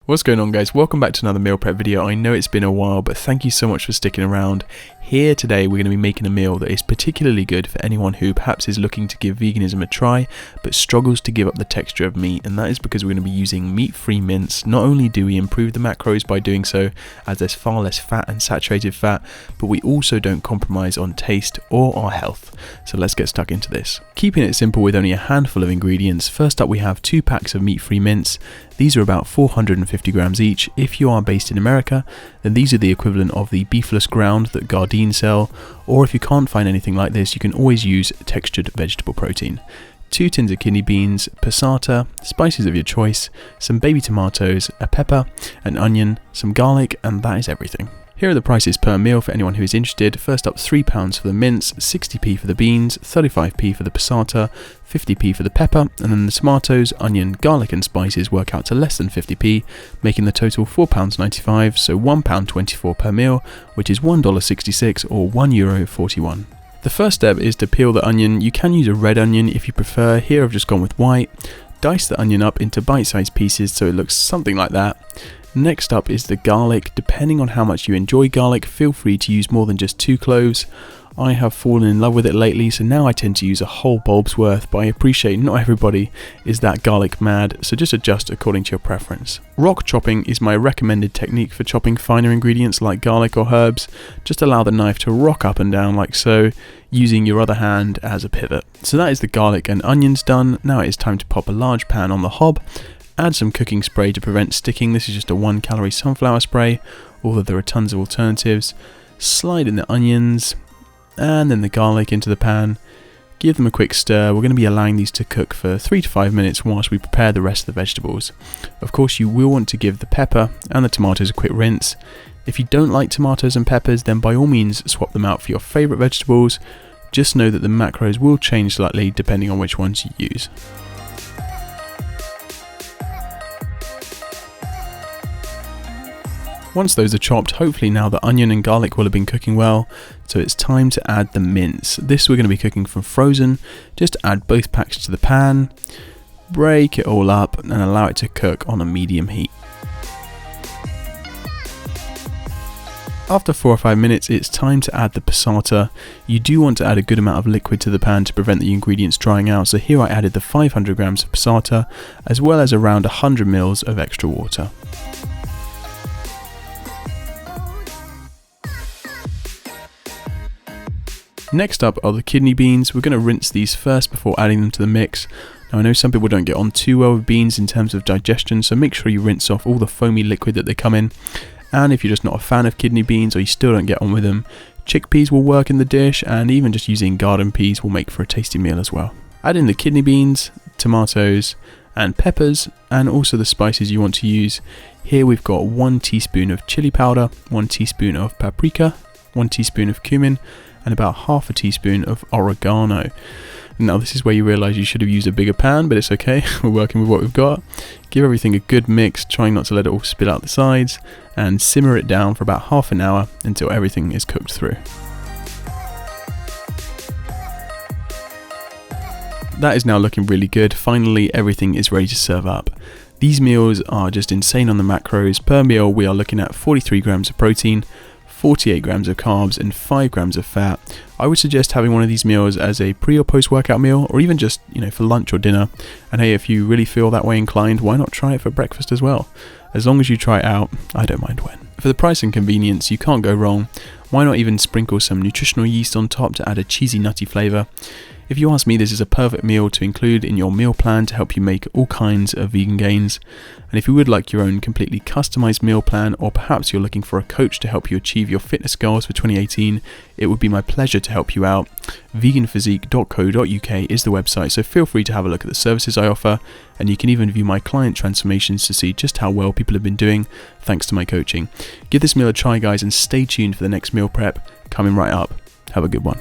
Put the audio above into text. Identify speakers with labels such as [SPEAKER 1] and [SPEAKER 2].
[SPEAKER 1] What's going on, guys? Welcome back to another meal prep video. I know it's been a while, but thank you so much for sticking around. Here today we're going to be making a meal that is particularly good for anyone who perhaps is looking to give veganism a try but struggles to give up the texture of meat, and that is because we're going to be using meat-free mince. Not only do we improve the macros by doing so, as there's far less fat and saturated fat, but we also don't compromise on taste or our health. So let's get stuck into this. Keeping it simple with only a handful of ingredients, first up we have 2 packs of meat-free mince. These are about 450 grams each. If you are based in America, then these are the equivalent of the beefless ground that Gardein sell, or if you can't find anything like this, you can always use textured vegetable protein. 2 tins of kidney beans, passata, spices of your choice, some baby tomatoes, a pepper, an onion, some garlic, and that is everything. Here are the prices per meal for anyone who is interested. First up, £3 for the mince, 60p for the beans, 35p for the passata, 50p for the pepper, and then the tomatoes, onion, garlic and spices work out to less than 50p, making the total £4.95, so £1.24 per meal, which is $1.66 or €1.41. The first step is to peel the onion. You can use a red onion if you prefer. Here I've just gone with white. Dice the onion up into bite-sized pieces so it looks something like that. Next up is the garlic. Depending on how much you enjoy garlic, feel free to use more than just 2 cloves. I have fallen in love with it lately, so now I tend to use a whole bulb's worth, but I appreciate not everybody is that garlic mad, so just adjust according to your preference. Rock chopping is my recommended technique for chopping finer ingredients like garlic or herbs. Just allow the knife to rock up and down like so, using your other hand as a pivot. So that is the garlic and onions done. Now it is time to pop a large pan on the hob. Add some cooking spray to prevent sticking. This is just a 1-calorie sunflower spray, although there are tons of alternatives. Slide in the onions and then the garlic into the pan. Give them a quick stir. We're going to be allowing these to cook for 3 to 5 minutes whilst we prepare the rest of the vegetables. Of course, you will want to give the pepper and the tomatoes a quick rinse. If you don't like tomatoes and peppers, then by all means swap them out for your favourite vegetables. Just know that the macros will change slightly depending on which ones you use. Once those are chopped, hopefully now the onion and garlic will have been cooking well, so it's time to add the mince. This we're going to be cooking from frozen. Just add both packs to the pan, break it all up and allow it to cook on a medium heat. After 4 or 5 minutes, it's time to add the passata. You do want to add a good amount of liquid to the pan to prevent the ingredients drying out, so here I added the 500 grams of passata as well as around 100 ml of extra water. Next up are the kidney beans. We're going to rinse these first before adding them to the mix. Now I know some people don't get on too well with beans in terms of digestion, so make sure you rinse off all the foamy liquid that they come in. And if you're just not a fan of kidney beans or you still don't get on with them, chickpeas will work in the dish, and even just using garden peas will make for a tasty meal as well. Add in the kidney beans, tomatoes and peppers, and also the spices you want to use. Here we've got 1 teaspoon of chili powder, 1 teaspoon of paprika, 1 teaspoon of cumin, and about half a teaspoon of oregano. Now this is where you realise you should have used a bigger pan, but it's okay, we're working with what we've got. Give everything a good mix, trying not to let it all spill out the sides, and simmer it down for about half an hour until everything is cooked through. That is now looking really good. Finally, everything is ready to serve up. These meals are just insane on the macros. Per meal we are looking at 43 grams of protein, 48 grams of carbs and 5 grams of fat. I would suggest having one of these meals as a pre or post workout meal, or even just, for lunch or dinner. And hey, if you really feel that way inclined, why not try it for breakfast as well? As long as you try it out, I don't mind when. For the price and convenience, you can't go wrong. Why not even sprinkle some nutritional yeast on top to add a cheesy nutty flavour? If you ask me, this is a perfect meal to include in your meal plan to help you make all kinds of vegan gains. And if you would like your own completely customized meal plan, or perhaps you're looking for a coach to help you achieve your fitness goals for 2018, it would be my pleasure to help you out. veganphysique.co.uk is the website, so feel free to have a look at the services I offer, and you can even view my client transformations to see just how well people have been doing thanks to my coaching. Give this meal a try, guys, and stay tuned for the next meal prep coming right up. Have a good one.